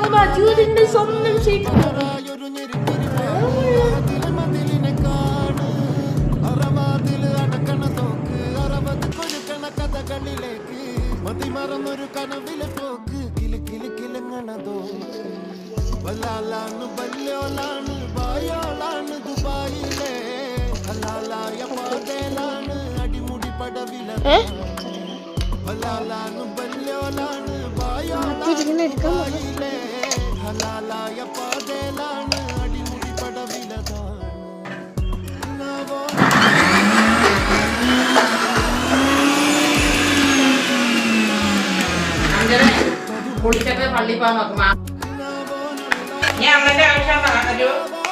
മജൂദിന്റെ സ്വന്തം മതിമറന്നൊരു കനവിലെ പോക്ക് കിലി കിലി കിലങ്ങണതോ വല്ലാലാണ് ബല്യോലാണ് ബായോളാണ് ദുബായിലെ ഹലാലായ പാതേലാണ് അടിമുടി പടവിലെ വല്ലാലാണ് ബല്യോലാണ് ബായോളാണ് ദുബായിലെ ഹലാലായ പാതേലാണ് അടിമുടി പടവിലതാണ് കുളിച്ചിട്ട് പള്ളി പോകാൻ നോക്കുമ്പോ ഞാൻ അമ്മന്റെ ആവശ്യം